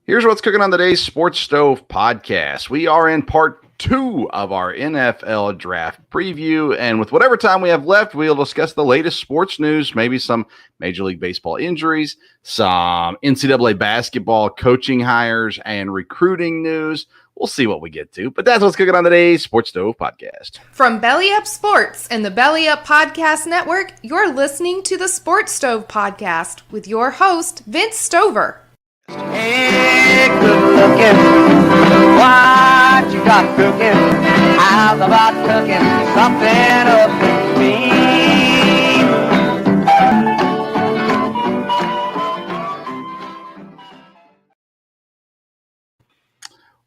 Here's what's cooking on today's Sports Stove podcast. We are in part 2 of our NFL draft preview, and with whatever time we have left, we'll discuss the latest sports news, maybe some Major League Baseball injuries, some NCAA basketball coaching hires, and recruiting news. We'll see what we get to, but that's what's cooking on today's Sports Stove podcast. From Belly Up Sports and the Belly Up Podcast Network, you're listening to the Sports Stove podcast with your host, Vince Stover. Hey, good looking, what you got cooking? How's about cooking something up with me?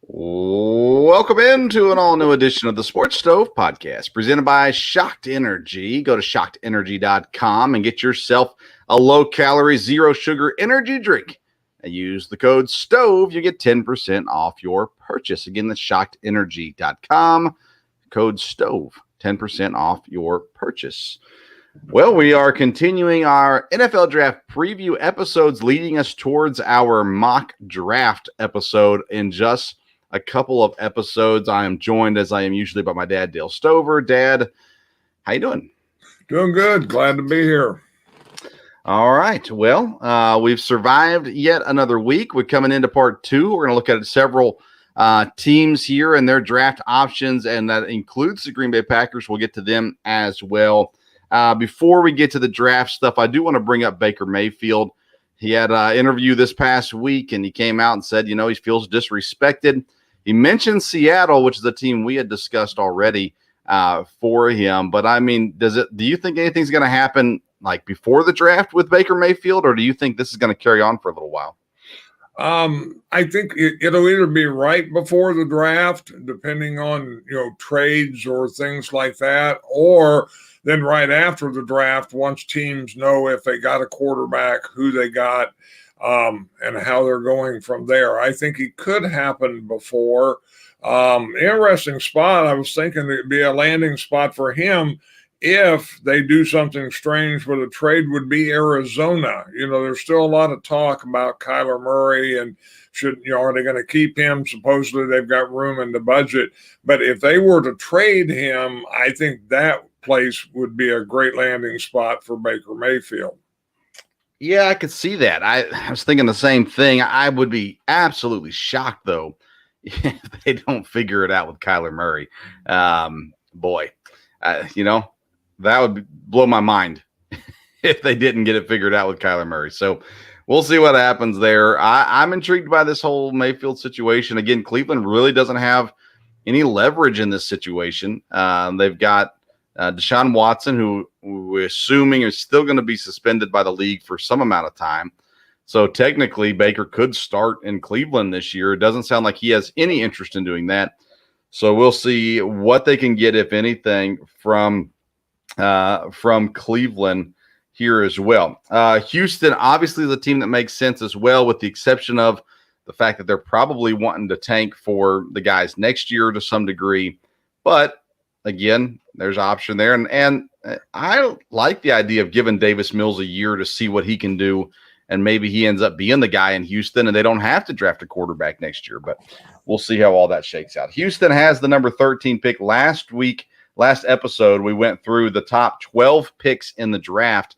Welcome into an all-new edition of the Sports Stove podcast, presented by Shocked Energy. Go to shockedenergy.com and get yourself a low-calorie, zero-sugar energy drink. And use the code STOVE, you get 10% off your purchase. Again, that's shockedenergy.com, code STOVE, 10% off your purchase. Well, we are continuing our NFL draft preview episodes, leading us towards our mock draft episode. In just a couple of episodes, I am joined, as I am usually, by my dad, Dale Stover. Dad, how you doing? Doing good. Glad to be here. All right. Well, we've survived yet another week. We're coming into part 2. We're going to look at several teams here and their draft options, and that includes the Green Bay Packers. We'll get to them as well. Before we get to the draft stuff, I do want to bring up Baker Mayfield. He had an interview this past week, and he came out and said, he feels disrespected. He mentioned Seattle, which is a team we had discussed already for him. But, do you think anything's going to happen like before the draft with Baker Mayfield, or do you think this is going to carry on for a little while? I think it'll either be right before the draft, depending on, trades or things like that, or then right after the draft, once teams know if they got a quarterback, who they got, and how they're going from there. I think it could happen before. Interesting spot. I was thinking it'd be a landing spot for him. If they do something strange with a trade, would be Arizona. There's still a lot of talk about Kyler Murray and are they going to keep him? Supposedly they've got room in the budget. But if they were to trade him, I think that place would be a great landing spot for Baker Mayfield. Yeah, I could see that. I was thinking the same thing. I would be absolutely shocked, though, if they don't figure it out with Kyler Murray. That would blow my mind if they didn't get it figured out with Kyler Murray. So we'll see what happens there. I'm intrigued by this whole Mayfield situation. Again, Cleveland really doesn't have any leverage in this situation. They've got Deshaun Watson, who we're assuming is still going to be suspended by the league for some amount of time. So technically, Baker could start in Cleveland this year. It doesn't sound like he has any interest in doing that. So we'll see what they can get, if anything, from Cleveland here as well. Houston obviously is a team that makes sense as well, with the exception of the fact that they're probably wanting to tank for the guys next year to some degree. But again, there's option there. And I like the idea of giving Davis Mills a year to see what he can do. And maybe he ends up being the guy in Houston and they don't have to draft a quarterback next year, but we'll see how all that shakes out. Houston has the number 13 pick. Last episode, we went through the top 12 picks in the draft,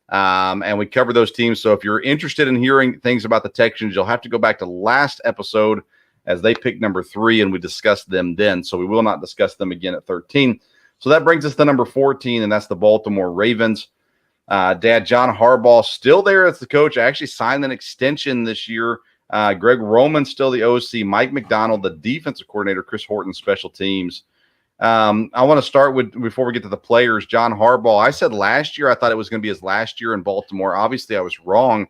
and we covered those teams. So if you're interested in hearing things about the Texans, you'll have to go back to last episode, as they picked number 3, and we discussed them then. So we will not discuss them again at 13. So that brings us to number 14, and that's the Baltimore Ravens. Dad, John Harbaugh still there as the coach. I actually signed an extension this year. Greg Roman's still the OC. Mike McDonald, the defensive coordinator. Chris Horton, special teams. I want to start with, before we get to the players, John Harbaugh. I said last year I thought it was going to be his last year in Baltimore. Obviously, I was wrong,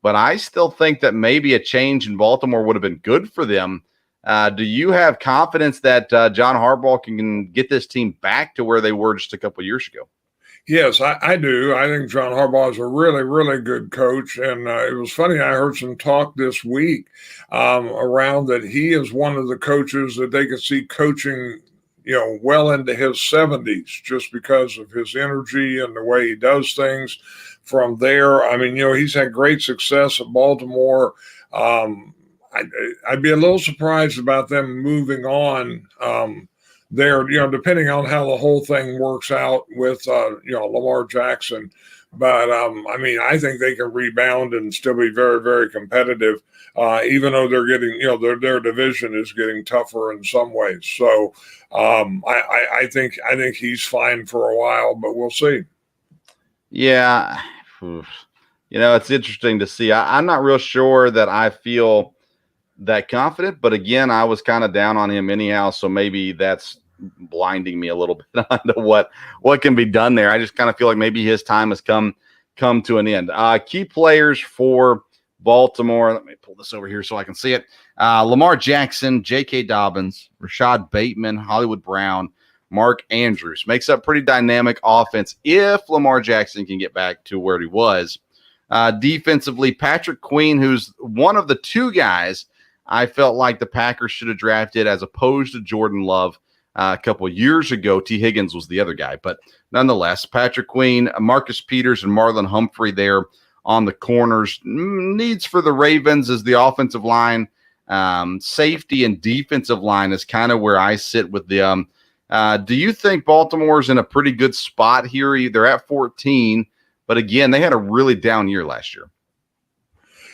but I still think that maybe a change in Baltimore would have been good for them. Do you have confidence that John Harbaugh can get this team back to where they were just a couple of years ago? Yes, I do. I think John Harbaugh is a really, really good coach. And it was funny, I heard some talk this week around that he is one of the coaches that they could see coaching, well into his 70s, just because of his energy and the way he does things. From there, he's had great success at Baltimore. I'd be a little surprised about them moving on there, depending on how the whole thing works out with, Lamar Jackson. But, I think they can rebound and still be very, very competitive, even though they're getting, their division is getting tougher in some ways. So I think he's fine for a while, but we'll see. Yeah. It's interesting to see. I'm not real sure that I feel that confident, but again, I was kind of down on him anyhow. So maybe that's blinding me a little bit onto what can be done there. I just kind of feel like maybe his time has come to an end. Key players for Baltimore. Let me pull this over here so I can see it. Lamar Jackson, J.K. Dobbins, Rashad Bateman, Hollywood Brown, Mark Andrews. Makes up pretty dynamic offense if Lamar Jackson can get back to where he was. Defensively, Patrick Queen, who's one of the two guys I felt like the Packers should have drafted as opposed to Jordan Love a couple of years ago. T. Higgins was the other guy. But nonetheless, Patrick Queen, Marcus Peters, and Marlon Humphrey there on the corners. Needs for the Ravens is the offensive line. Safety and defensive line is kind of where I sit with them. Do you think Baltimore's in a pretty good spot here? They're at 14, but again, they had a really down year last year.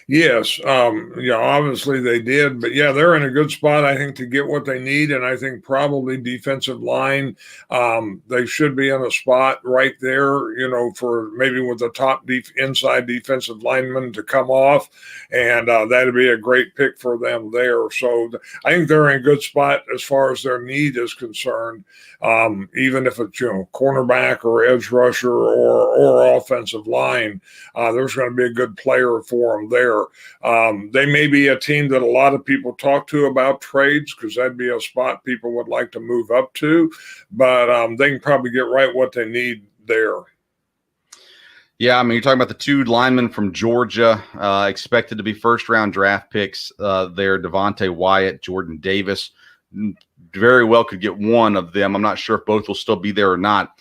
Yes, obviously they did, but yeah, they're in a good spot, I think, to get what they need, and I think probably defensive line, they should be in a spot right there, for maybe with the top inside defensive lineman to come off, and that'd be a great pick for them there. So I think they're in a good spot as far as their need is concerned, even if it's cornerback or edge rusher or offensive line, there's going to be a good player for them there. They may be a team that a lot of people talk to about trades because that'd be a spot people would like to move up to, but they can probably get right what they need there. Yeah, you're talking about the two linemen from Georgia, expected to be first-round draft picks there, Devontae Wyatt, Jordan Davis. Very well could get one of them. I'm not sure if both will still be there or not.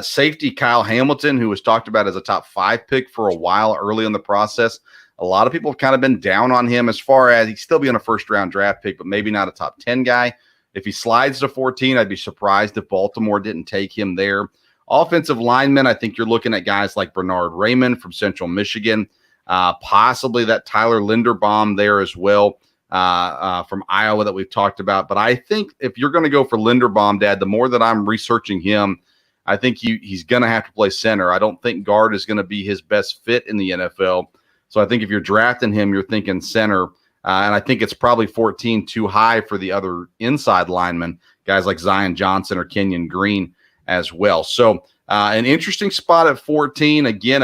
Safety Kyle Hamilton, who was talked about as a top 5 pick for a while early in the process. A lot of people have kind of been down on him as far as he'd still be on a first-round draft pick, but maybe not a top 10 guy. If he slides to 14, I'd be surprised if Baltimore didn't take him there. Offensive linemen, I think you're looking at guys like Bernard Raymond from Central Michigan, possibly that Tyler Linderbaum there as well from Iowa that we've talked about. But I think if you're going to go for Linderbaum, Dad, the more that I'm researching him, I think he's going to have to play center. I don't think guard is going to be his best fit in the NFL. So I think if you're drafting him, you're thinking center. And I think it's probably 14 too high for the other inside linemen, guys like Zion Johnson or Kenyon Green as well. So an interesting spot at 14. Again,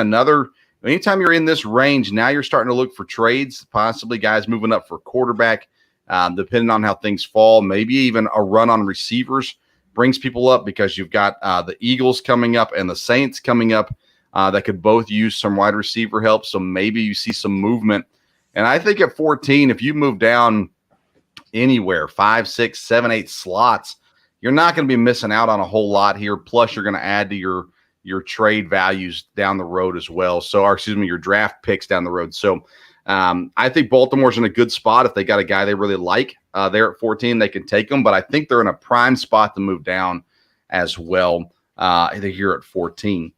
anytime you're in this range, now you're starting to look for trades, possibly guys moving up for quarterback, depending on how things fall. Maybe even a run on receivers brings people up because you've got the Eagles coming up and the Saints coming up. That could both use some wide receiver help. So maybe you see some movement. And I think at 14, if you move down anywhere, 5, 6, 7, 8 slots, you're not going to be missing out on a whole lot here. Plus, you're going to add to your trade values down the road as well. Your draft picks down the road. So I think Baltimore's in a good spot. If they got a guy they really like there at 14, they can take them. But I think they're in a prime spot to move down as well here at 14.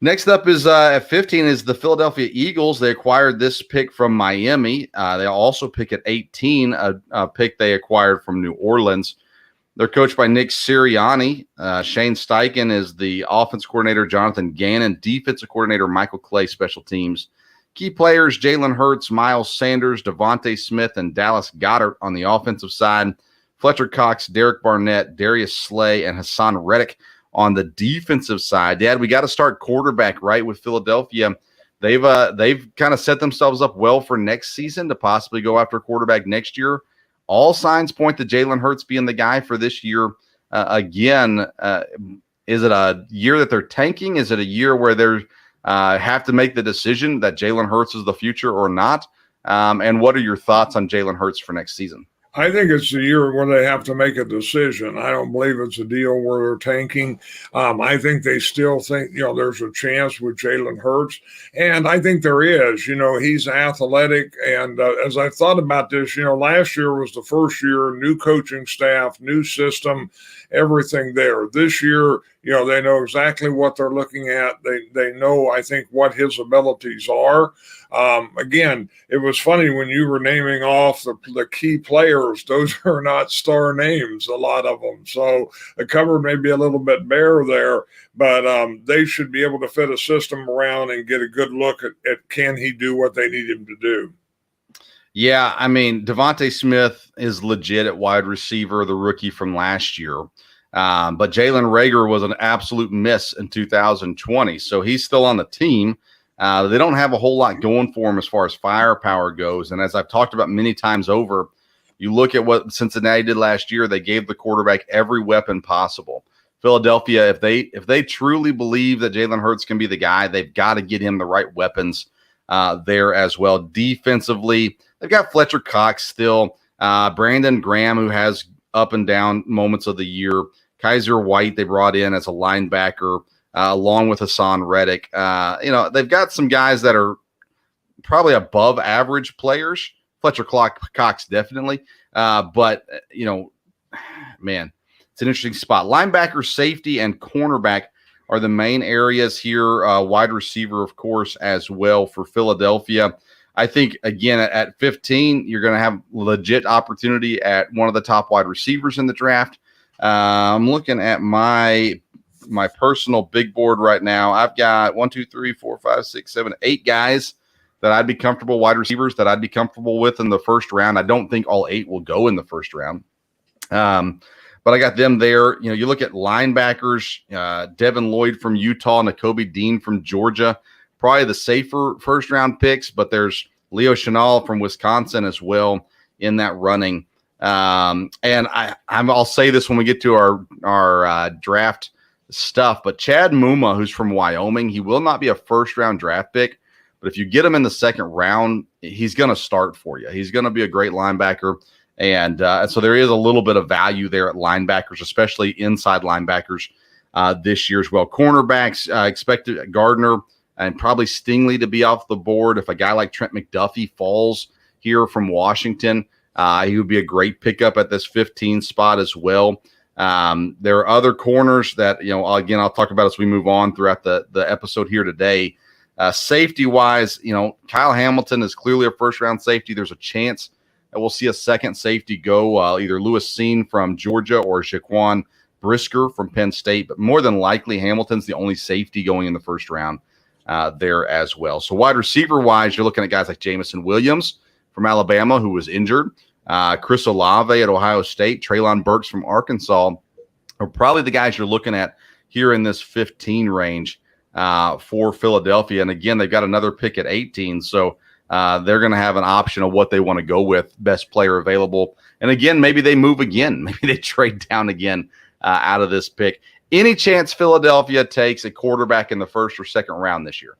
Next up is at 15 is the Philadelphia Eagles. They acquired this pick from Miami. They also pick at 18, a pick they acquired from New Orleans. They're coached by Nick Sirianni. Shane Steichen is the offense coordinator, Jonathan Gannon, defensive coordinator, Michael Clay, special teams. Key players, Jalen Hurts, Miles Sanders, Devontae Smith, and Dallas Goedert on the offensive side. Fletcher Cox, Derek Barnett, Darius Slay, and Hassan Reddick on the defensive side. Dad, we got to start quarterback right with Philadelphia. They've kind of set themselves up well for next season to possibly go after quarterback next year. All signs point to Jalen Hurts being the guy for this year. Again, is it a year that they're tanking? Is it a year where they have to make the decision that Jalen Hurts is the future or not? And what are your thoughts on Jalen Hurts for next season? I think it's the year where they have to make a decision. I don't believe it's a deal where they're tanking. I think they still think, there's a chance with Jalen Hurts. And I think there is. He's athletic. And as I thought about this, last year was the first year, new coaching staff, new system, everything there. This year, they know exactly what they're looking at. They know, I think, what his abilities are. Again, it was funny when you were naming off the key players. Those are not star names, a lot of them. So the cupboard may be a little bit bare there, but they should be able to fit a system around and get a good look at can he do what they need him to do. Yeah, I mean, Devontae Smith is legit at wide receiver, the rookie from last year. But Jalen Reagor was an absolute miss in 2020. So he's still on the team. They don't have a whole lot going for him as far as firepower goes. And as I've talked about many times over, you look at what Cincinnati did last year, they gave the quarterback every weapon possible. Philadelphia, if they truly believe that Jalen Hurts can be the guy, they've got to get him the right weapons there as well. Defensively, they've got Fletcher Cox still, Brandon Graham, who has up and down moments of the year, Kaiser White they brought in as a linebacker, along with Hassan Reddick. They've got some guys that are probably above average players. Fletcher Cox definitely. But man, it's an interesting spot. Linebacker, safety, and cornerback are the main areas here. Wide receiver, of course, as well for Philadelphia. I think, again, at 15, you're going to have legit opportunity at one of the top wide receivers in the draft. I'm looking at my personal big board right now. I've got 1, 2, 3, 4, 5, 6, 7, 8 guys that I'd be comfortable, wide receivers that I'd be comfortable with in the first round. I don't think all 8 will go in the first round. But I got them there. You look at linebackers, Devin Lloyd from Utah, Nakobe Dean from Georgia, probably the safer first round picks, but there's Leo Chenal from Wisconsin as well in that running. And I'll say this when we get to our draft stuff, but Chad Muma, who's from Wyoming, he will not be a first round draft pick, but if you get him in the second round, he's going to start for you. He's going to be a great linebacker. And so there is a little bit of value there at linebackers, especially inside linebackers this year as well. Cornerbacks, expected Gardner and probably Stingley to be off the board. If a guy like Trent McDuffie falls here from Washington, he would be a great pickup at this 15 spot as well. There are other corners that, again, I'll talk about as we move on throughout the episode here today. Safety-wise, Kyle Hamilton is clearly a first-round safety. There's a chance that we'll see a second safety go, either Lewis Seen from Georgia or Jaquan Brisker from Penn State. But more than likely, Hamilton's the only safety going in the first round there as well. So wide receiver-wise, you're looking at guys like Jameson Williams from Alabama, who was injured. Chris Olave at Ohio State, Treylon Burks from Arkansas are probably the guys you're looking at here in this 15 range for Philadelphia. And again, they've got another pick at 18. So they're going to have an option of what they want to go with, best player available. And again, maybe they move again. Maybe they trade down again out of this pick. Any chance Philadelphia takes a quarterback in the first or second round this year?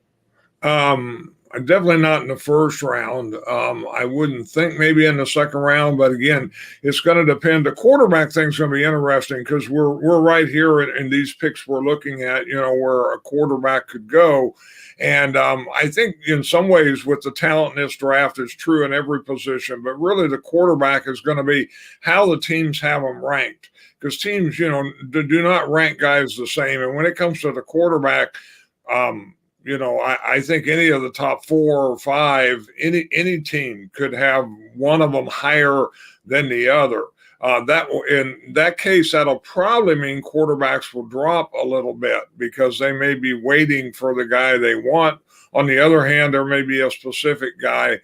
Definitely not in the first round. I wouldn't think maybe in the second round, but again, it's going to depend. The quarterback thing's going to be interesting because we're right here in these picks we're looking at, where a quarterback could go. And I think in some ways with the talent in this draft is true in every position, but really the quarterback is going to be how the teams have them ranked, because teams, do not rank guys the same. And when it comes to the quarterback, I think any of the top 4 or 5, any team could have one of them higher than the other. In that case, that'll probably mean quarterbacks will drop a little bit because they may be waiting for the guy they want. On the other hand, there may be a specific guy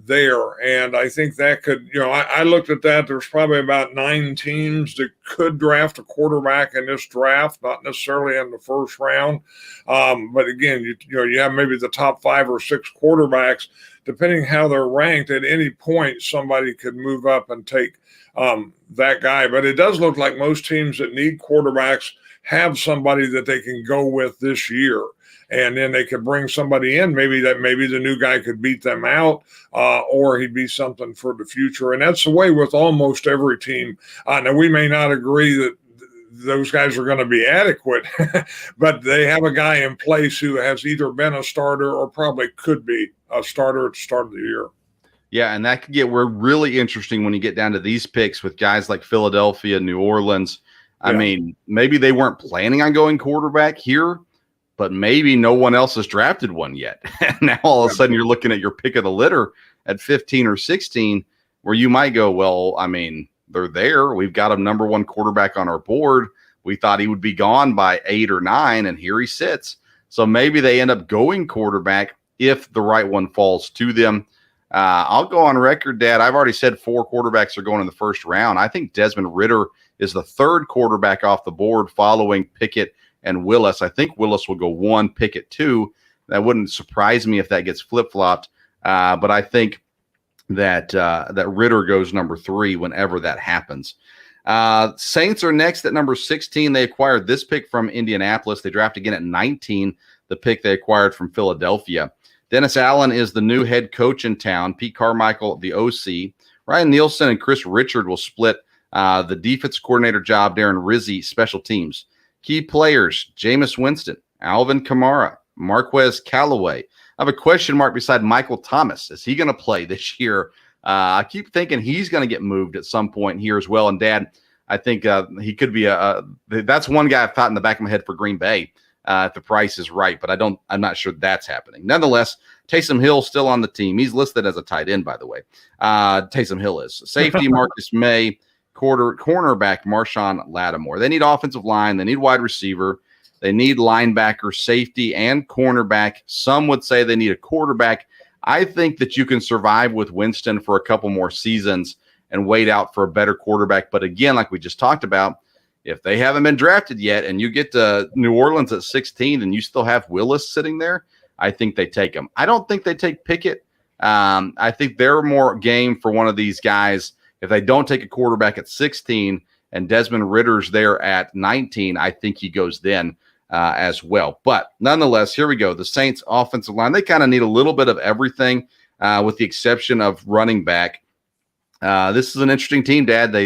there. And I think that could, I looked at that. There's probably about 9 teams that could draft a quarterback in this draft, not necessarily in the first round. But again, you have maybe the top 5 or 6 quarterbacks, depending how they're ranked. At any point, somebody could move up and take that guy. But it does look like most teams that need quarterbacks have somebody that they can go with this year. and then they could bring somebody in. Maybe the new guy could beat them out, or he'd be something for the future. And that's the way with almost every team. Now, we may not agree that those guys are going to be adequate, but they have a guy in place who has either been a starter or probably could be a starter at the start of the year. Yeah, and that could get really interesting when you get down to these picks with guys like Philadelphia, New Orleans. I mean, maybe they weren't planning on going quarterback here, but maybe no one else has drafted one yet. Now all of a sudden you're looking at your pick of the litter at 15 or 16, where you might go, well, I mean, they're there. We've got a number one quarterback on our board. We thought he would be gone by 8 or 9, and here he sits. So maybe they end up going quarterback if the right one falls to them. I'll go on record, Dad. I've already said 4 quarterbacks are going in the first round. I think Desmond Ridder is the 3rd quarterback off the board following Pickett and Willis. I think Willis will go 1, Pickett 2. That wouldn't surprise me if that gets flip-flopped. But I think that Ridder goes number 3 whenever that happens. Saints are next at number 16. They acquired this pick from Indianapolis. They draft again at 19, the pick they acquired from Philadelphia. Dennis Allen is the new head coach in town. Pete Carmichael, the OC. Ryan Nielsen and Chris Richard will split the defense coordinator job. Darren Rizzi, special teams. Key players, Jameis Winston, Alvin Kamara, Marquez Callaway. I have a question mark beside Michael Thomas. Is he going to play this year? I keep thinking he's going to get moved at some point here as well. And Dad, I think he could be that's one guy I've thought in the back of my head for Green Bay if the price is right, but I'm not sure that's happening. Nonetheless, Taysom Hill still on the team. He's listed as a tight end, by the way. Taysom Hill is. Safety, Marcus May, cornerback, Marshawn Lattimore. They need offensive line. They need wide receiver. They need linebacker, safety, and cornerback. Some would say they need a quarterback. I think that you can survive with Winston for a couple more seasons and wait out for a better quarterback. But again, like we just talked about, if they haven't been drafted yet and you get to New Orleans at 16 and you still have Willis sitting there, I think they take him. I don't think they take Pickett. I think they're more game for one of these guys. If they don't take a quarterback at 16 and Desmond Ridder's there at 19, I think he goes then as well. But nonetheless, here we go. The Saints offensive line, they kind of need a little bit of everything with the exception of running back. This is an interesting team, Dad.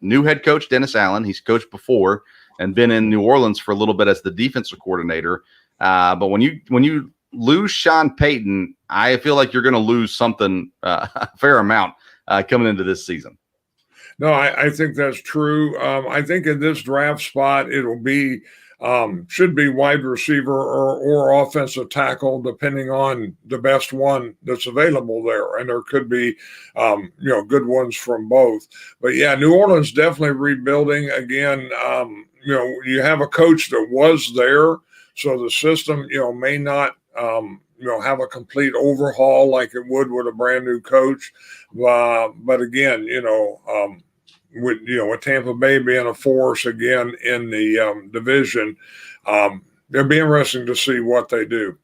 New head coach Dennis Allen. He's coached before and been in New Orleans for a little bit as the defensive coordinator. But when you lose Sean Payton, I feel like you're going to lose something a fair amount coming into this season. No, I think that's true. I think in this draft spot, it'll be should be wide receiver or offensive tackle, depending on the best one that's available there. And there could be, good ones from both. But yeah, New Orleans definitely rebuilding again. You have a coach that was there, so the system, may not, have a complete overhaul like it would with a brand new coach. But again, with Tampa Bay being a force again in the division, it'll be interesting to see what they do.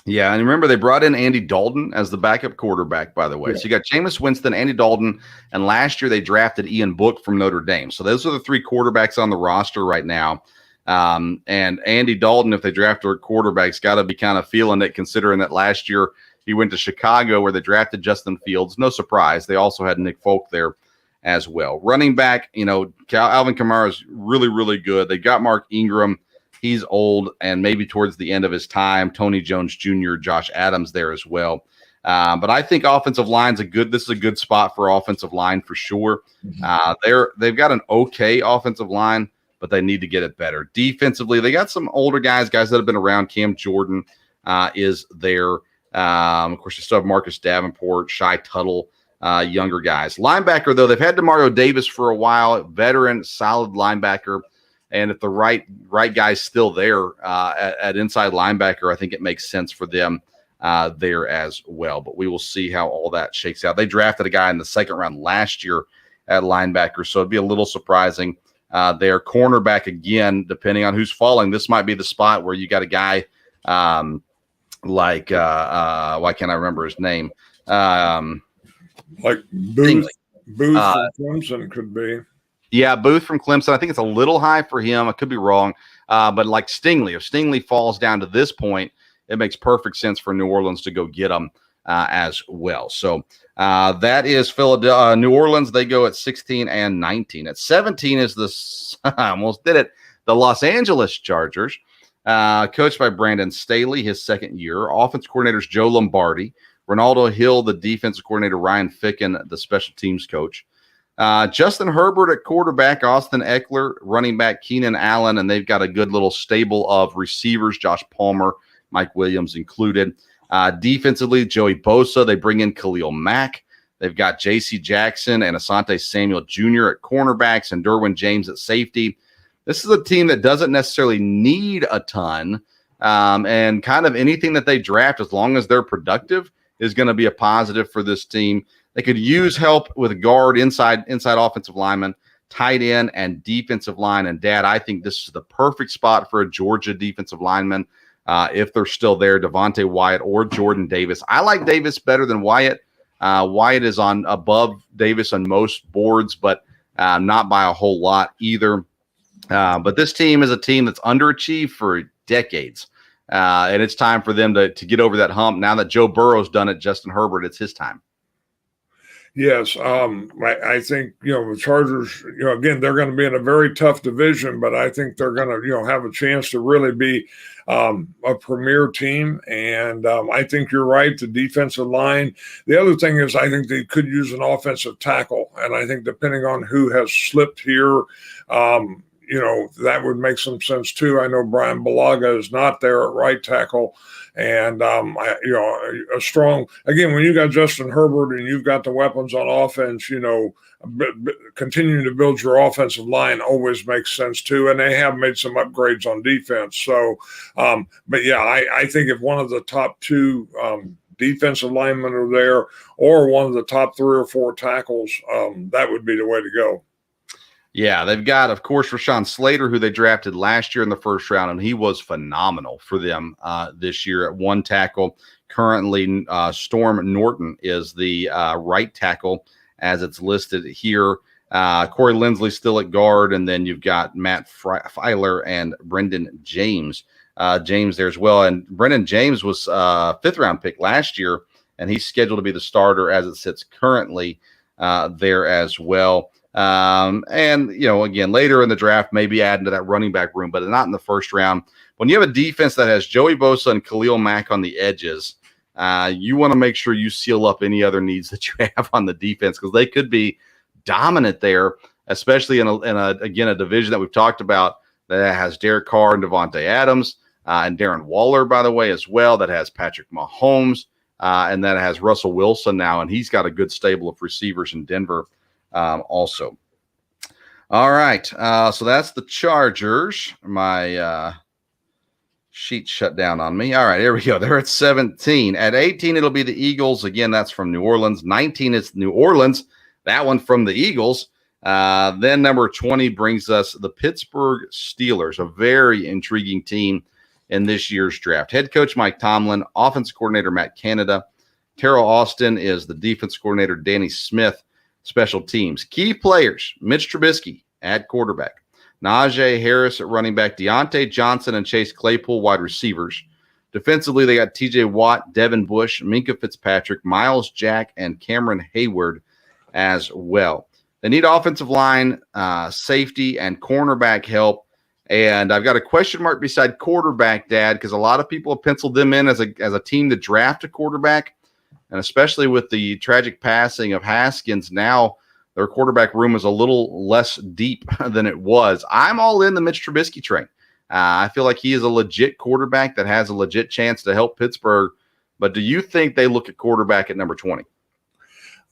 Yeah, and remember they brought in Andy Dalton as the backup quarterback, by the way. Yeah. So you got Jameis Winston, Andy Dalton, and last year they drafted Ian Book from Notre Dame. So those are the 3 quarterbacks on the roster right now. And Andy Dalton, if they draft a quarterback's got to be kind of feeling it, considering that last year he went to Chicago where they drafted Justin Fields. No surprise. They also had Nick Folk there as well. Running back, Alvin Kamara is really, really good. They got Mark Ingram. He's old and maybe towards the end of his time. Tony Jones Jr., Josh Adams there as well. But I think offensive line's this is a good spot for offensive line for sure. They've got an okay offensive line, but they need to get it better. Defensively, they got some older guys that have been around. Cam Jordan is there. Of course, you still have Marcus Davenport, Shai Tuttle, younger guys. Linebacker, though, they've had Demario Davis for a while, veteran, solid linebacker. And if the right guy's still there at inside linebacker, I think it makes sense for them there as well. But we will see how all that shakes out. They drafted a guy in the 2nd round last year at linebacker, so it'd be a little surprising. Their cornerback, again, depending on who's falling, this might be the spot where you got a guy why can't I remember his name? Like Booth from Clemson could be. Yeah, Booth from Clemson. I think it's a little high for him. I could be wrong. But like Stingley, if Stingley falls down to this point, it makes perfect sense for New Orleans to go get him as well. So that is Philadelphia. New Orleans, they go at 16 and 19. At 17 is I almost did it, the Los Angeles Chargers, coached by Brandon Staley, his second year. Offense coordinators Joe Lombardi, Ronaldo Hill, the defensive coordinator, Ryan Ficken, the special teams coach. Justin Herbert at quarterback, Austin Eckler, running back Keenan Allen, and they've got a good little stable of receivers, Josh Palmer, Mike Williams included. Defensively, Joey Bosa, they bring in Khalil Mack. They've got J.C. Jackson and Asante Samuel Jr. at cornerbacks and Derwin James at safety. This is a team that doesn't necessarily need a ton, and kind of anything that they draft, as long as they're productive, is going to be a positive for this team. They could use help with a guard, inside offensive lineman, tight end, and defensive line. And, Dad, I think this is the perfect spot for a Georgia defensive lineman if they're still there, Devontae Wyatt or Jordan Davis. I like Davis better than Wyatt. Wyatt is above Davis on most boards, but not by a whole lot either. But this team is a team that's underachieved for decades. And it's time for them to get over that hump. Now that Joe Burrow's done it, Justin Herbert, it's his time. Yes, I think, the Chargers, again, they're going to be in a very tough division, but I think they're going to, have a chance to really be a premier team. And I think you're right, the defensive line. The other thing is I think they could use an offensive tackle. And I think depending on who has slipped here, that would make some sense too. I know Brian Bulaga is not there at right tackle. And, a strong, again, when you got Justin Herbert and you've got the weapons on offense, continuing to build your offensive line always makes sense too. And they have made some upgrades on defense. So, but yeah, I think if one of the top two defensive linemen are there or one of the top 3 or 4 tackles, that would be the way to go. Yeah, they've got, of course, Rashawn Slater, who they drafted last year in the first round, and he was phenomenal for them this year at one tackle. Currently, Storm Norton is the right tackle as it's listed here. Corey Lindsley still at guard, and then you've got Matt Filer and Brendan James. James there as well. And Brendan James was a 5th-round pick last year, and he's scheduled to be the starter as it sits currently there as well. And, again, later in the draft, maybe adding to that running back room, but not in the first round. When you have a defense that has Joey Bosa and Khalil Mack on the edges, you want to make sure you seal up any other needs that you have on the defense, because they could be dominant there, especially in a division that we've talked about that has Derek Carr and Devontae Adams and Darren Waller, by the way, as well, that has Patrick Mahomes and that has Russell Wilson now, and he's got a good stable of receivers in Denver also. All right. So that's the Chargers. My sheet shut down on me. All right, here we go. They're at 17. At 18, it'll be the Eagles. Again, that's from New Orleans. 19 is New Orleans. That one from the Eagles. Then number 20 brings us the Pittsburgh Steelers, a very intriguing team in this year's draft. Head coach Mike Tomlin, offensive coordinator Matt Canada. Terrell Austin is the defense coordinator. Danny Smith, special teams. Key players, Mitch Trubisky at quarterback, Najee Harris at running back, Deontay Johnson and Chase Claypool, wide receivers. Defensively, they got TJ Watt, Devin Bush, Minkah Fitzpatrick, Miles Jack, and Cameron Hayward as well. They need offensive line, safety, and cornerback help. And I've got a question mark beside quarterback, Dad, because a lot of people have penciled them in as a team to draft a quarterback. And especially with the tragic passing of Haskins, now their quarterback room is a little less deep than it was. I'm all in the Mitch Trubisky train. I feel like he is a legit quarterback that has a legit chance to help Pittsburgh. But do you think they look at quarterback at number 20?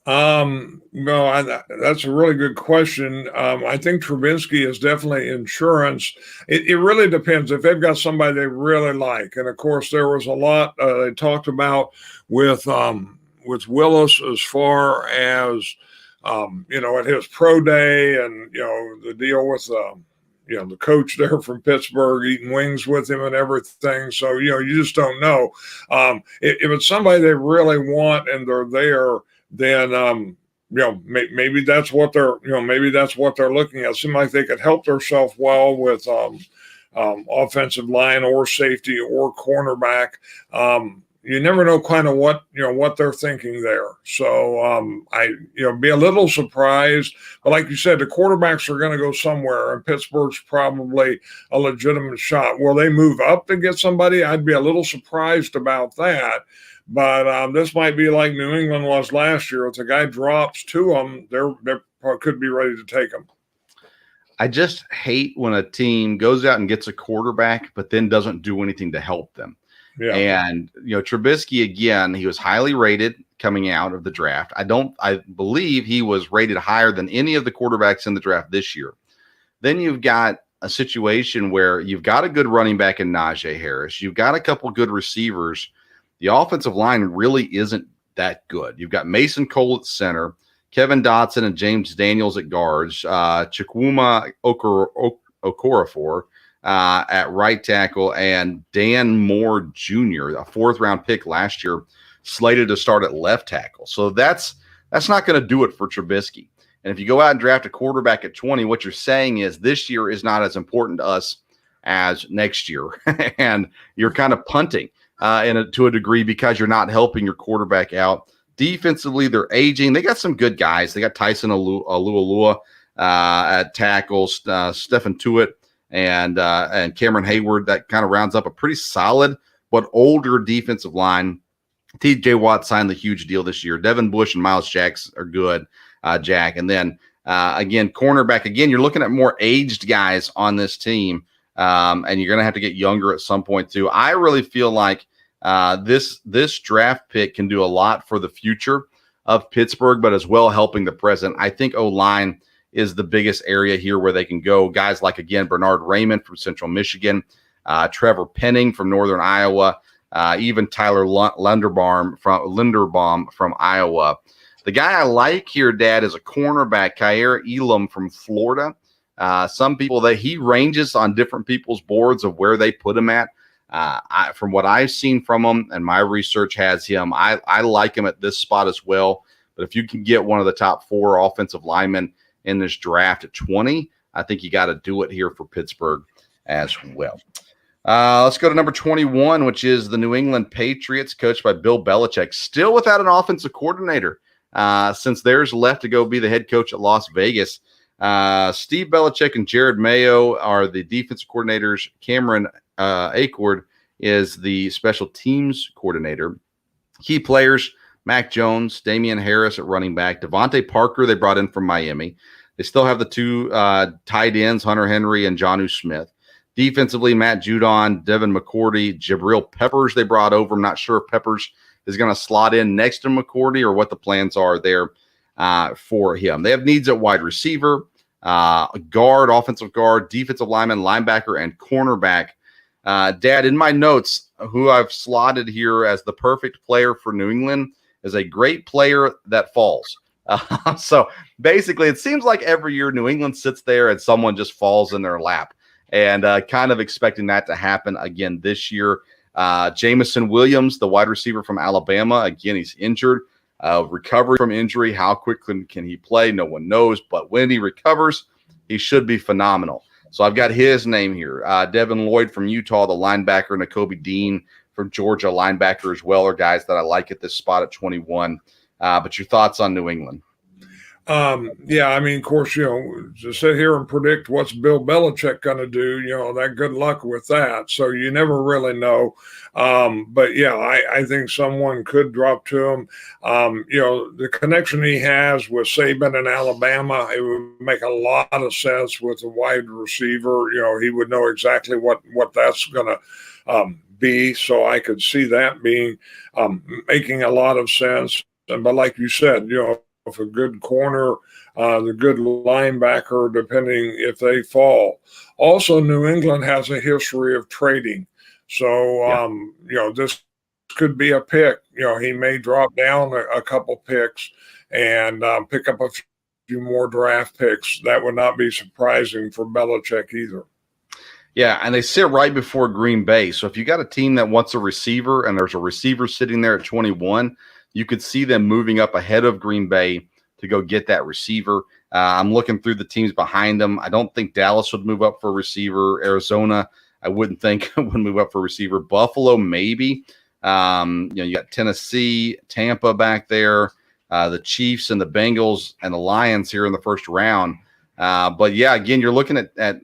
No, that's a really good question. I think Trubisky is definitely insurance. It really depends if they've got somebody they really like. And of course, there was a lot they talked about with Willis as far as, at his pro day and, the deal with, the coach there from Pittsburgh eating wings with him and everything. So, you just don't know. If it's somebody they really want and they're there, then maybe that's what they're looking at. It seems like they could help themselves well with offensive line or safety or cornerback. You never know kind of what they're thinking there. So I be a little surprised, but like you said, the quarterbacks are going to go somewhere, and Pittsburgh's probably a legitimate shot. Will they move up to get somebody? I'd be a little surprised about that. But this might be like New England was last year. If the guy drops to them, they could be ready to take him. I just hate when a team goes out and gets a quarterback, but then doesn't do anything to help them. Yeah. And, Trubisky, again, he was highly rated coming out of the draft. I believe he was rated higher than any of the quarterbacks in the draft this year. Then you've got a situation where you've got a good running back in Najee Harris. You've got a couple good receivers. The offensive line really isn't that good. You've got Mason Cole at center, Kevin Dotson and James Daniels at guards, Chukwuma Okorafor at right tackle, and Dan Moore Jr., a fourth-round pick last year, slated to start at left tackle. So that's not going to do it for Trubisky. And if you go out and draft a quarterback at 20, what you're saying is this year is not as important to us as next year. And you're kind of punting to a degree because you're not helping your quarterback out. Defensively, they're aging. They got some good guys. They got Tyson Alualua at tackles, Stephen Tuitt, and Cameron Hayward. That kind of rounds up a pretty solid but older defensive line. T.J. Watt signed the huge deal this year. Devin Bush and Miles Jacks are good, Jack. And then, again, cornerback. Again, you're looking at more aged guys on this team, and you're going to have to get younger at some point too. I really feel like this draft pick can do a lot for the future of Pittsburgh, but as well helping the present. I think O-line is the biggest area here where they can go. Guys like, again, Bernard Raymond from Central Michigan, Trevor Penning from Northern Iowa, even Tyler Linderbaum from Iowa. The guy I like here, Dad, is a cornerback, Kaiir Elam from Florida. Some people he ranges on different people's boards of where they put him at. From what I've seen from him, and my research has him, I like him at this spot as well. But if you can get one of the top 4 offensive linemen in this draft at 20, I think you got to do it here for Pittsburgh as well. Let's go to number 21, which is the New England Patriots, coached by Bill Belichick, still without an offensive coordinator since theirs left to go be the head coach at Las Vegas. Steve Belichick and Jared Mayo are the defensive coordinators. Cameron Acord is the special teams coordinator. Key players, Mac Jones, Damian Harris at running back, Devontae Parker they brought in from Miami. They still have the 2 tight ends, Hunter Henry and Jonnu Smith. Defensively, Matt Judon, Devin McCourty, Jabril Peppers they brought over. I'm not sure if Peppers is going to slot in next to McCourty or what the plans are there for him. They have needs at wide receiver, guard, offensive guard, defensive lineman, linebacker, and cornerback. Dad, in my notes, who I've slotted here as the perfect player for New England is a great player that falls. So basically, it seems like every year New England sits there and someone just falls in their lap, and kind of expecting that to happen again this year. Jameson Williams, the wide receiver from Alabama, again, he's injured. Recovery from injury, how quickly can he play? No one knows, but when he recovers, he should be phenomenal. So I've got his name here. Devin Lloyd from Utah, the linebacker, Nakobe Dean from Georgia, linebacker as well, are guys that I like at this spot at 21. But your thoughts on New England? Yeah, I mean, of course, to sit here and predict what's Bill Belichick going to do, that good luck with that. So you never really know. But yeah, I think someone could drop to him. The connection he has with Saban in Alabama, it would make a lot of sense with a wide receiver. He would know exactly what that's going to be. So I could see that being making a lot of sense. But like you said, if a good corner, the good linebacker, depending if they fall. Also, New England has a history of trading. So, this could be a pick. He may drop down a couple picks and pick up a few more draft picks. That would not be surprising for Belichick either. Yeah, and they sit right before Green Bay. So if you got a team that wants a receiver and there's a receiver sitting there at 21, you could see them moving up ahead of Green Bay to go get that receiver. I'm looking through the teams behind them. I don't think Dallas would move up for a receiver. Arizona I wouldn't think would move up for receiver. Buffalo, maybe. You got Tennessee, Tampa back there, the Chiefs and the Bengals and the Lions here in the first round. But yeah, again, you're looking at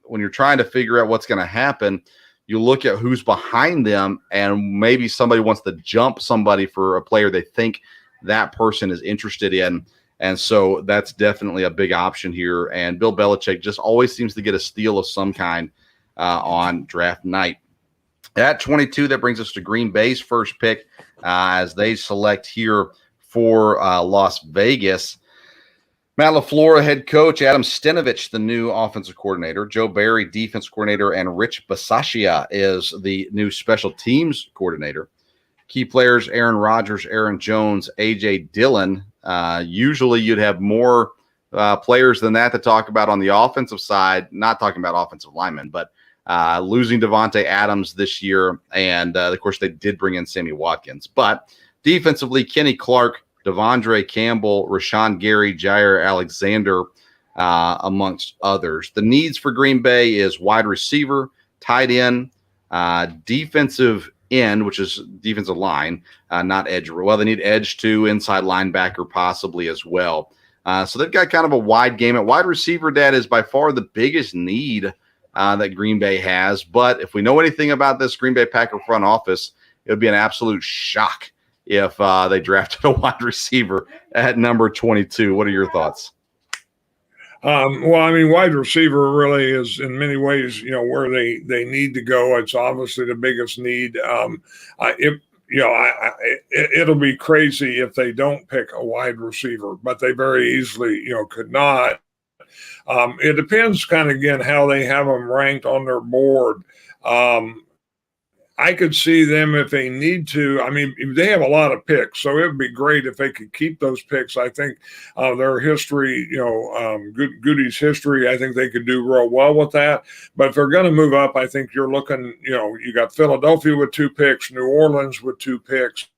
when you're trying to figure out what's going to happen, you look at who's behind them, and maybe somebody wants to jump somebody for a player they think that person is interested in. And so that's definitely a big option here. And Bill Belichick just always seems to get a steal of some kind on draft night. At 22, that brings us to Green Bay's first pick as they select here for Las Vegas. Matt LaFleur, head coach, Adam Stenovich, the new offensive coordinator, Joe Barry, defense coordinator, and Rich Bisaccia is the new special teams coordinator. Key players, Aaron Rodgers, Aaron Jones, A.J. Dillon. Usually you'd have more players than that to talk about on the offensive side, not talking about offensive linemen, but losing Devontae Adams this year. And, of course, they did bring in Sammy Watkins. But defensively, Kenny Clark, Devondre Campbell, Rashawn Gary, Jair Alexander, amongst others. The needs for Green Bay is wide receiver, tight end, defensive end, which is defensive line, not edge. Well, they need edge too, inside linebacker possibly as well. So they've got kind of a wide game. At wide receiver, that is by far the biggest need that Green Bay has. But if we know anything about this Green Bay Packer front office, it would be an absolute shock if they drafted a wide receiver at number 22. What are your thoughts? Well, I mean, wide receiver really is in many ways, where they need to go. It's obviously the biggest need. It'll be crazy if they don't pick a wide receiver, but they very easily, could not. It depends kind of, again, how they have them ranked on their board. I could see them if they need to. I mean, they have a lot of picks, so it would be great if they could keep those picks. I think their history, Goody's history, I think they could do real well with that. But if they're going to move up, I think you're looking, you got Philadelphia with 2 picks, New Orleans with 2 picks.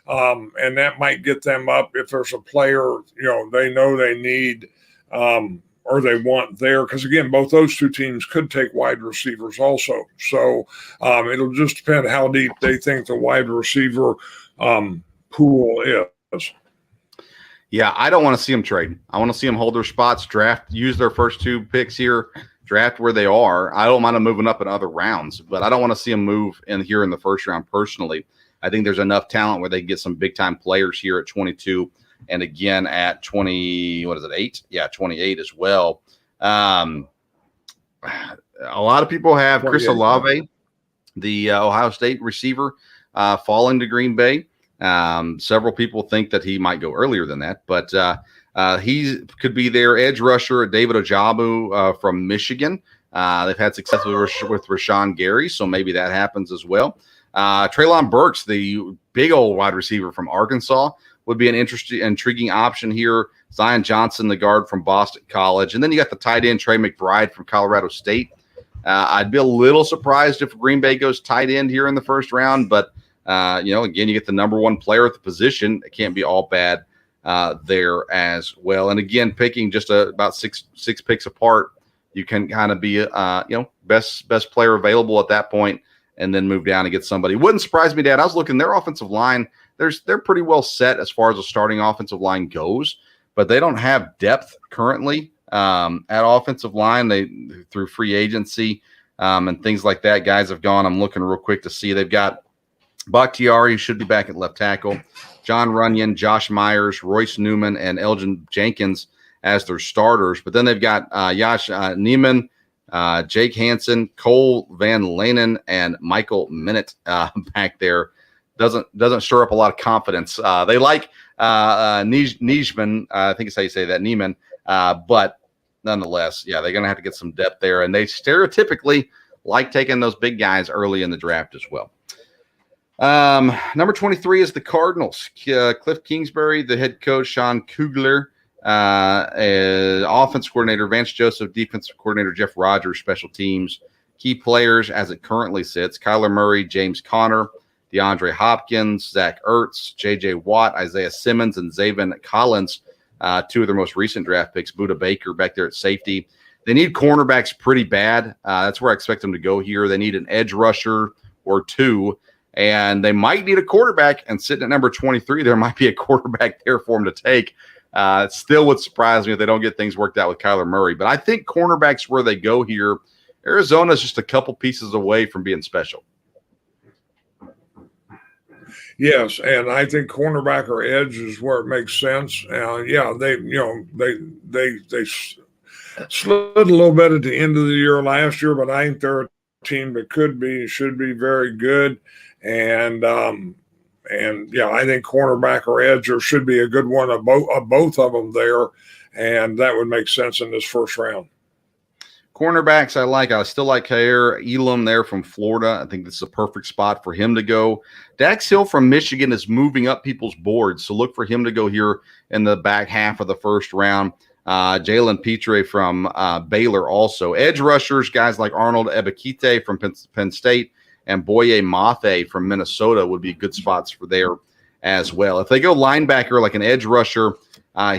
And that might get them up if there's a player, they know they need or they want there. Because, again, both those 2 teams could take wide receivers also. So it'll just depend how deep they think the wide receiver pool is. Yeah, I don't want to see them trade. I want to see them hold their spots, use their first 2 picks here, draft where they are. I don't mind them moving up in other rounds, but I don't want to see them move in the first round personally. I think there's enough talent where they can get some big-time players here at 22. And again, at 8? Yeah, 28 as well. A lot of people have Chris Olave, the Ohio State receiver, falling to Green Bay. Several people think that he might go earlier than that, but he could be their edge rusher, David Ojabu from Michigan. They've had success with Rashawn Gary, so maybe that happens as well. Treylon Burks, the big old wide receiver from Arkansas, would be an intriguing option here. Zion Johnson, the guard from Boston College. And then you got the tight end, Trey McBride from Colorado State. I'd be a little surprised if Green Bay goes tight end here in the first round. But, again, you get the number 1 player at the position. It can't be all bad there as well. And, again, picking just about six picks apart, you can kind of be, best player available at that point and then move down and get somebody. Wouldn't surprise me, Dad. I was looking, their offensive line, they're pretty well set as far as the starting offensive line goes, but they don't have depth currently at offensive line. They through free agency and things like that. Guys have gone. I'm looking real quick to see. They've got Bakhtiari should be back at left tackle, John Runyon, Josh Myers, Royce Newman, and Elgin Jenkins as their starters. But then they've got Yash Neiman, Jake Hansen, Cole Van Lanen, and Michael Minute back there. Doesn't stir up a lot of confidence. They like Nijman, I think it's how you say that, Neiman, but nonetheless, yeah, they're going to have to get some depth there, and they stereotypically like taking those big guys early in the draft as well. Number 23 is the Cardinals. Cliff Kingsbury, the head coach, Sean Kugler, offense coordinator, Vance Joseph, defensive coordinator, Jeff Rogers, special teams. Key players as it currently sits, Kyler Murray, James Conner, DeAndre Hopkins, Zach Ertz, J.J. Watt, Isaiah Simmons, and Zaven Collins, 2 of their most recent draft picks. Budda Baker back there at safety. They need cornerbacks pretty bad. That's where I expect them to go here. They need an edge rusher or two, and they might need a quarterback. And sitting at number 23, there might be a quarterback there for them to take. It still would surprise me if they don't get things worked out with Kyler Murray. But I think cornerback's where they go here. Arizona's just a couple pieces away from being special. Yes, and I think cornerback or edge is where it makes sense. They slid a little bit at the end of the year last year, but I think they're a team that should be very good. And I think cornerback or edge should be a good one of both of them there, and that would make sense in this first round. Cornerbacks I like. I still like Khair Elam there from Florida. I think this is a perfect spot for him to go. Dax Hill from Michigan is moving up people's boards, so look for him to go here in the back half of the first round. Jalen Petre from Baylor also. Edge rushers, guys like Arnold Ebikite from Penn State and Boye Mafe from Minnesota would be good spots for there as well. If they go linebacker like an edge rusher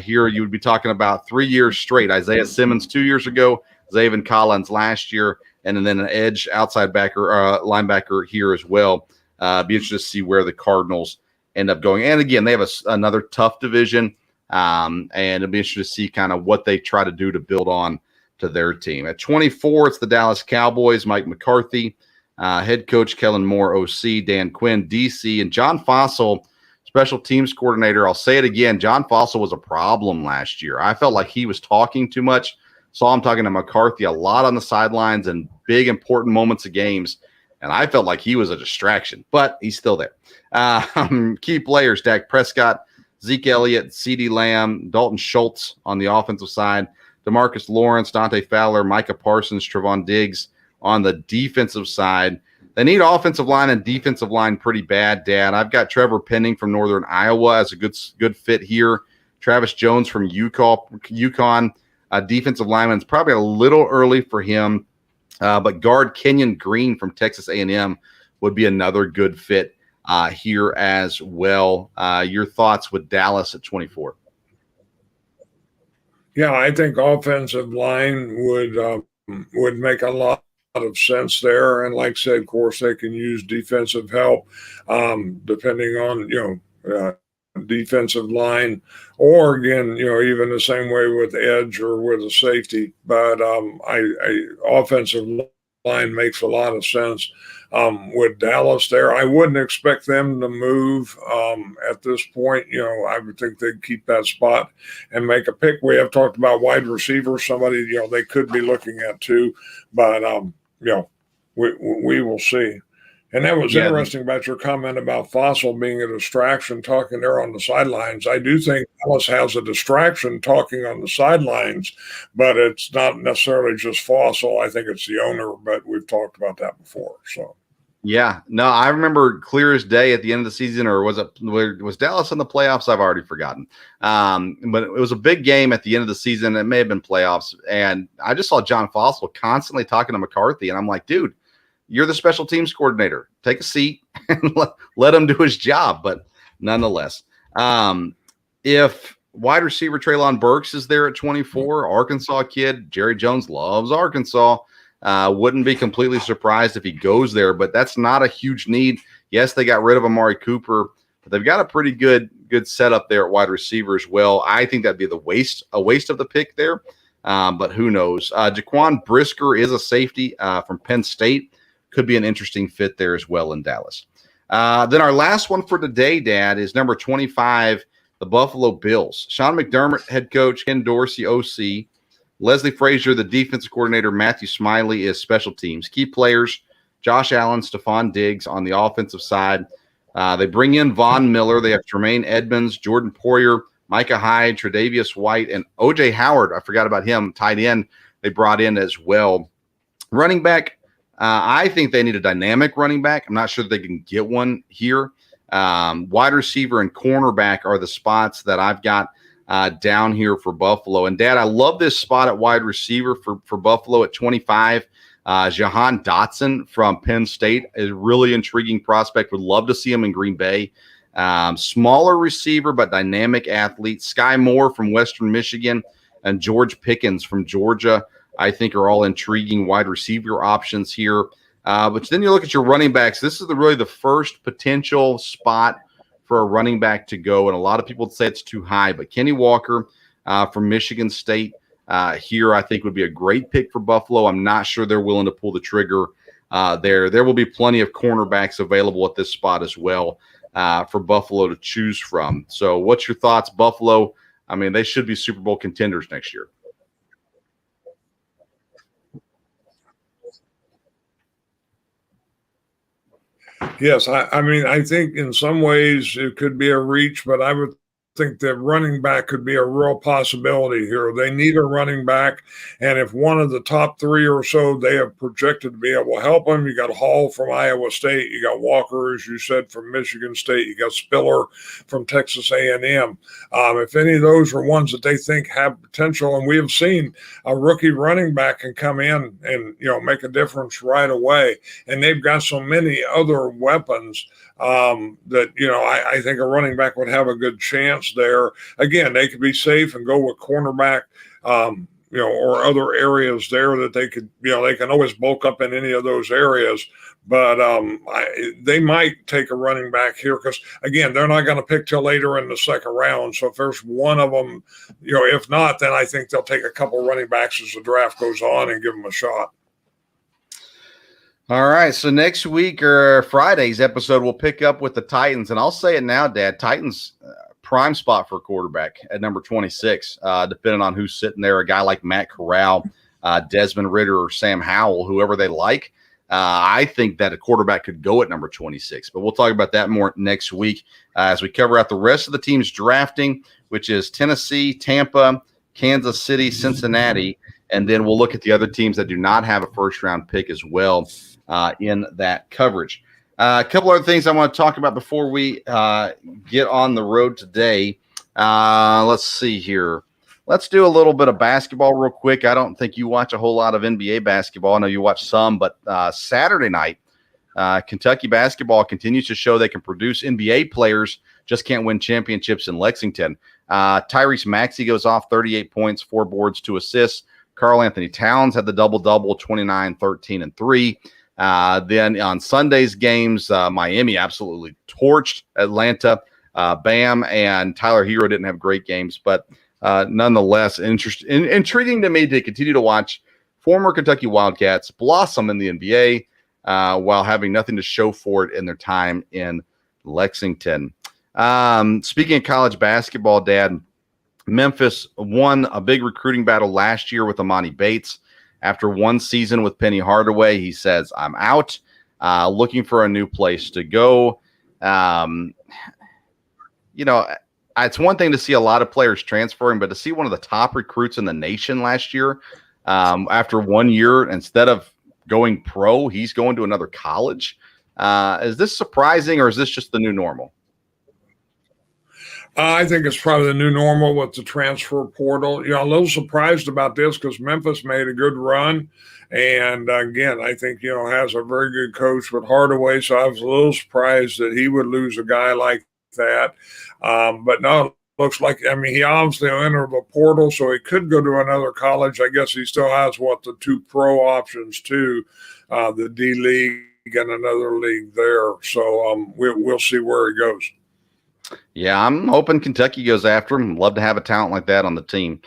here, you would be talking about 3 years straight. Isaiah Simmons 2 years ago, Zaven Collins last year, and then an edge outside linebacker here as well. Be interested to see where the Cardinals end up going. And again, they have another tough division, and it'll be interesting to see kind of what they try to do to build on to their team. At 24, it's the Dallas Cowboys, Mike McCarthy, head coach Kellen Moore, OC, Dan Quinn, DC, and John Fossil, special teams coordinator. I'll say it again, John Fossil was a problem last year. I felt like he was talking too much. Saw him talking to McCarthy a lot on the sidelines and big important moments of games, and I felt like he was a distraction, but he's still there. Key players, Dak Prescott, Zeke Elliott, CeeDee Lamb, Dalton Schultz on the offensive side, DeMarcus Lawrence, Dante Fowler, Micah Parsons, Trevon Diggs on the defensive side. They need offensive line and defensive line pretty bad, Dad. I've got Trevor Penning from Northern Iowa as a good fit here. Travis Jones from UConn. Defensive lineman is probably a little early for him, but guard Kenyon Green from Texas A&M would be another good fit here as well. Your thoughts with Dallas at 24? Yeah, I think offensive line would make a lot of sense there, and like I said, of course, they can use defensive help depending on defensive line, or again, even the same way with edge or with a safety. But offensive line makes a lot of sense with Dallas there. I wouldn't expect them to move at this point. I would think they'd keep that spot and make a pick. We have talked about wide receiver, somebody they could be looking at too, but we will see. And that was interesting about your comment about Fossil being a distraction talking there on the sidelines. I do think Dallas has a distraction talking on the sidelines, but it's not necessarily just Fossil. I think it's the owner, but we've talked about that before. So, yeah, no, I remember clear as day at the end of the season, or was Dallas in the playoffs? I've already forgotten. But it was a big game at the end of the season. It may have been playoffs. And I just saw John Fossil constantly talking to McCarthy, and I'm like, dude, you're the special teams coordinator. Take a seat and let him do his job. But nonetheless, if wide receiver Treylon Burks is there at 24, Arkansas kid, Jerry Jones loves Arkansas. Wouldn't be completely surprised if he goes there, but that's not a huge need. Yes, they got rid of Amari Cooper, but they've got a pretty good setup there at wide receiver as well. I think that'd be a waste of the pick there, but who knows? Jaquan Brisker is a safety from Penn State. Could be an interesting fit there as well in Dallas. Then our last one for today, Dad, is number 25, the Buffalo Bills. Sean McDermott, head coach, Ken Dorsey, OC. Leslie Frazier, the defensive coordinator. Matthew Smiley is special teams. Key players, Josh Allen, Stephon Diggs on the offensive side. They bring in Von Miller. They have Tremaine Edmonds, Jordan Poyer, Micah Hyde, Tre'Davious White, and O.J. Howard. I forgot about him, tight end, they brought in as well. Running back, I think they need a dynamic running back. I'm not sure they can get one here. Wide receiver and cornerback are the spots that I've got down here for Buffalo. And, Dad, I love this spot at wide receiver for Buffalo at 25. Jahan Dotson from Penn State is a really intriguing prospect. Would love to see him in Green Bay. Smaller receiver but dynamic athlete. Sky Moore from Western Michigan and George Pickens from Georgia. I think are all intriguing wide receiver options here. But then you look at your running backs. This is really the first potential spot for a running back to go, and a lot of people would say it's too high. But Kenny Walker from Michigan State here, I think, would be a great pick for Buffalo. I'm not sure they're willing to pull the trigger there. There will be plenty of cornerbacks available at this spot as well for Buffalo to choose from. So what's your thoughts, Buffalo? I mean, they should be Super Bowl contenders next year. Yes, I mean, I think in some ways it could be a reach, but I would think that running back could be a real possibility here. They need a running back, and if one of the top three or so they have projected to be able to help them, you got Hall from Iowa State, you got Walker, as you said, from Michigan State, you got Spiller from Texas A&M. If any of those are ones that they think have potential, and we have seen a rookie running back can come in and make a difference right away, and they've got so many other weapons that I think a running back would have a good chance there. Again, they could be safe and go with cornerback, or other areas there that they could, they can always bulk up in any of those areas. But they might take a running back here because, again, they're not going to pick till later in the second round. So if there's one of them, if not, then I think they'll take a couple running backs as the draft goes on and give them a shot. All right, so next week or Friday's episode, we'll pick up with the Titans. And I'll say it now, Dad, Titans prime spot for a quarterback at number 26, depending on who's sitting there, a guy like Matt Corral, Desmond Ridder, or Sam Howell, whoever they like. I think that a quarterback could go at number 26, but we'll talk about that more next week as we cover out the rest of the teams drafting, which is Tennessee, Tampa, Kansas City, Cincinnati, and then we'll look at the other teams that do not have a first-round pick as well in that coverage. A couple other things I want to talk about before we get on the road today. Let's see here. Let's do a little bit of basketball real quick. I don't think you watch a whole lot of NBA basketball. I know you watch some, but Saturday night, Kentucky basketball continues to show they can produce NBA players, just can't win championships in Lexington. Tyrese Maxey goes off 38 points, 4 boards, 2 assists. Karl Anthony Towns had the double-double, 29, 13, and 3. Then on Sunday's games, Miami absolutely torched Atlanta. Bam and Tyler Hero didn't have great games, but nonetheless, intriguing to me to continue to watch former Kentucky Wildcats blossom in the NBA while having nothing to show for it in their time in Lexington. Speaking of college basketball, Dad, Memphis won a big recruiting battle last year with Amani Bates. After one season with Penny Hardaway, he says, I'm out, looking for a new place to go. It's one thing to see a lot of players transferring, but to see one of the top recruits in the nation last year, after 1 year, instead of going pro, he's going to another college. Is this surprising, or is this just the new normal? I think it's probably the new normal with the transfer portal. A little surprised about this because Memphis made a good run. And again, I think, has a very good coach with Hardaway. So I was a little surprised that he would lose a guy like that. But no, looks like, he obviously entered the portal, so he could go to another college. I guess he still has the 2 pro options too, the D League and another league there. So we'll see where he goes. Yeah, I'm hoping Kentucky goes after him. Love to have a talent like that on the team.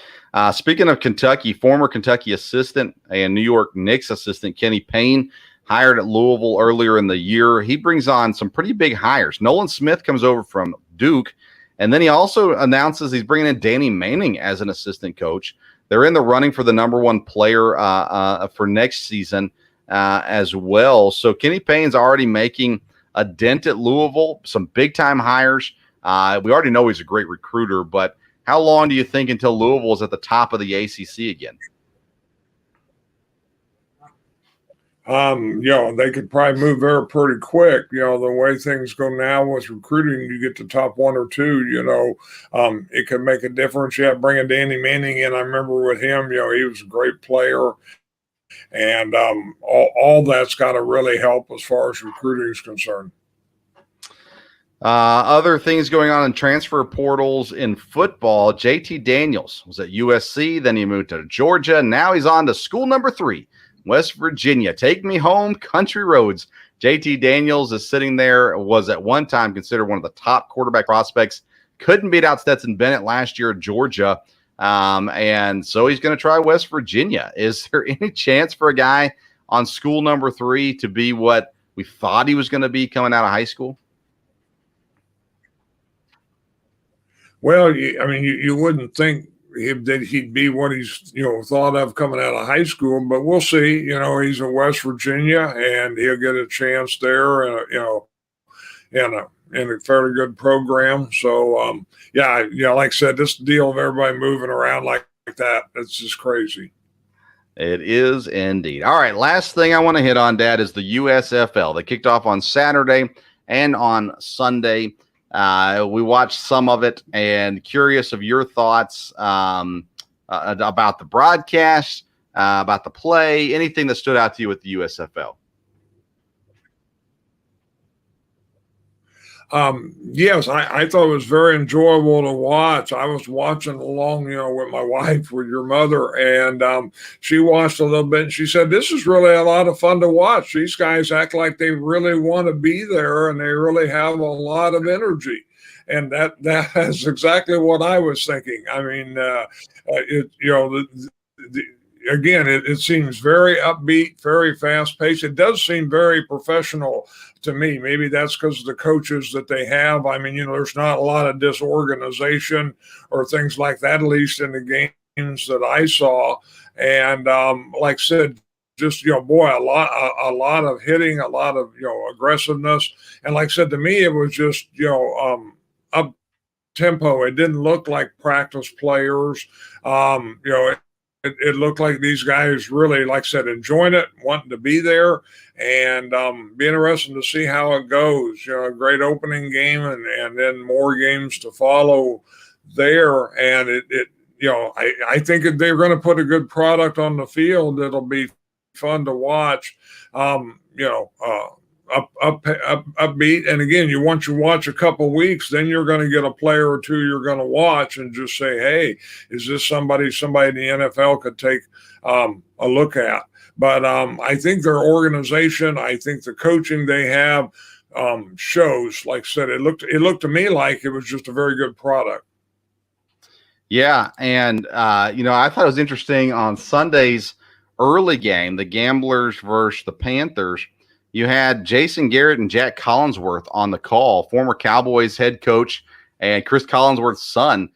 Speaking of Kentucky, former Kentucky assistant and New York Knicks assistant Kenny Payne hired at Louisville earlier in the year. He brings on some pretty big hires. Nolan Smith comes over from Duke, and then he also announces he's bringing in Danny Manning as an assistant coach. They're in the running for the number 1 player for next season as well. So Kenny Payne's already making a dent at Louisville, some big-time hires. We already know he's a great recruiter, but how long do you think until Louisville is at the top of the ACC again? They could probably move there pretty quick. The way things go now with recruiting, you get the top 1 or 2, it can make a difference. Yeah, bringing Danny Manning in, I remember with him, he was a great player. And all that's got to really help as far as recruiting is concerned. Other things going on in transfer portals in football. JT Daniels was at USC, then he moved to Georgia. Now he's on to school number 3, West Virginia. Take me home, country roads. JT Daniels is sitting there, was at one time considered one of the top quarterback prospects. Couldn't beat out Stetson Bennett last year at Georgia. And so he's going to try West Virginia. Is there any chance for a guy on school number 3 to be what we thought he was going to be coming out of high school? Well, I mean, you wouldn't think that he'd be what he's, thought of coming out of high school, but we'll see. He's in West Virginia, and he'll get a chance there, in a fairly good program. So, like I said, this deal of everybody moving around like that, it's just crazy. It is indeed. All right, last thing I want to hit on, Dad, is the USFL. They kicked off on Saturday and on Sunday. We watched some of it, and curious of your thoughts about the broadcast, about the play, anything that stood out to you with the USFL. Yes, I thought it was very enjoyable to watch. I was watching along, with my wife, with your mother, and she watched a little bit, and she said, this is really a lot of fun to watch. These guys act like they really want to be there, and they really have a lot of energy. And that is exactly what I was thinking. I mean, again, it seems very upbeat, very fast paced. It does seem very professional to me. Maybe that's because of the coaches that they have. I mean, there's not a lot of disorganization or things like that, at least in the games that I saw. And like I said, just, a lot of hitting, a lot of, aggressiveness. And like I said, to me, it was just, up tempo. It didn't look like practice players. It looked like these guys really, like I said, enjoying it, wanting to be there, and be interesting to see how it goes. A great opening game, and then more games to follow there. And I think if they're going to put a good product on the field, it'll be fun to watch. Upbeat. And again, once you watch a couple weeks, then you're going to get a player or two you're going to watch and just say, hey, is this somebody in the NFL could take a look at? But I think their organization, I think the coaching they have shows. Like I said, it looked to me like it was just a very good product. Yeah, and I thought it was interesting on Sunday's early game, the Gamblers versus the Panthers. You had Jason Garrett and Jack Collinsworth on the call, former Cowboys head coach and Chris Collinsworth's son,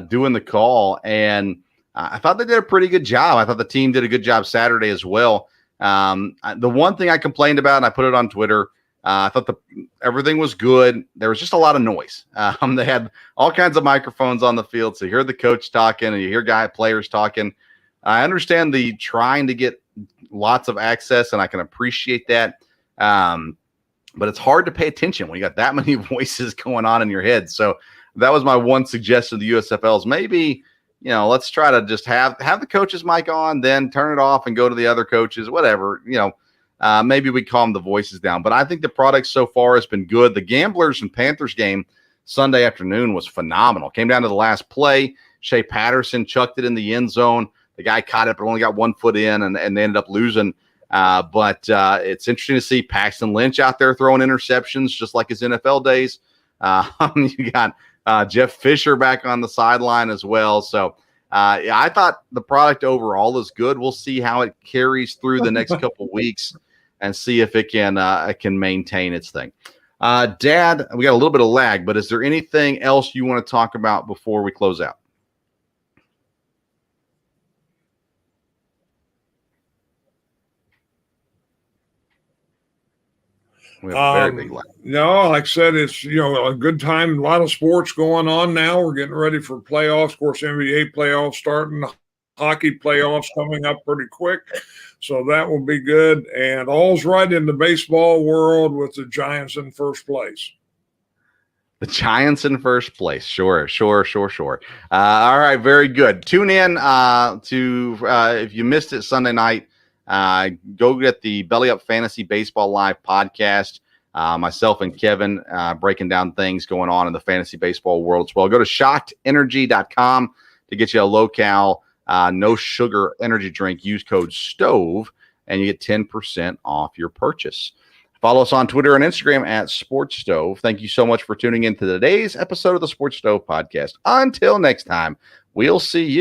doing the call. And I thought they did a pretty good job. I thought the team did a good job Saturday as well. The one thing I complained about, and I put it on Twitter, I thought everything was good. There was just a lot of noise. They had all kinds of microphones on the field, so you hear the coach talking and you hear players talking. I understand the trying to get lots of access, and I can appreciate that. But it's hard to pay attention when you got that many voices going on in your head. So that was my one suggestion to the USFL is maybe, let's try to just have the coach's mic on, then turn it off and go to the other coaches, whatever, maybe we calm the voices down. But I think the product so far has been good. The Gamblers and Panthers game Sunday afternoon was phenomenal. Came down to the last play. Shea Patterson chucked it in the end zone. The guy caught it, but only got 1 foot in, and they ended up losing. But it's interesting to see Paxton Lynch out there throwing interceptions, just like his NFL days. You got Jeff Fisher back on the sideline as well. So I thought the product overall is good. We'll see how it carries through the next couple of weeks and see if it can maintain its thing. Dad, we got a little bit of lag, but is there anything else you want to talk about before we close out? We have a very big lag. No, like I said, it's a good time. A lot of sports going on now. We're getting ready for playoffs. Of course, NBA playoffs starting, hockey playoffs coming up pretty quick, so that will be good. And all's right in the baseball world with the Giants in first place. The Giants in first place. Sure. All right, very good. Tune in to if you missed it Sunday night. Go get the Belly Up Fantasy Baseball Live podcast. myself and Kevin breaking down things going on in the fantasy baseball world as well. Go to shockedenergy.com to get you a low-cal, no-sugar energy drink. Use code STOVE, and you get 10% off your purchase. Follow us on Twitter and Instagram at Sports Stove. Thank you so much for tuning in to today's episode of the Sports Stove Podcast. Until next time, we'll see you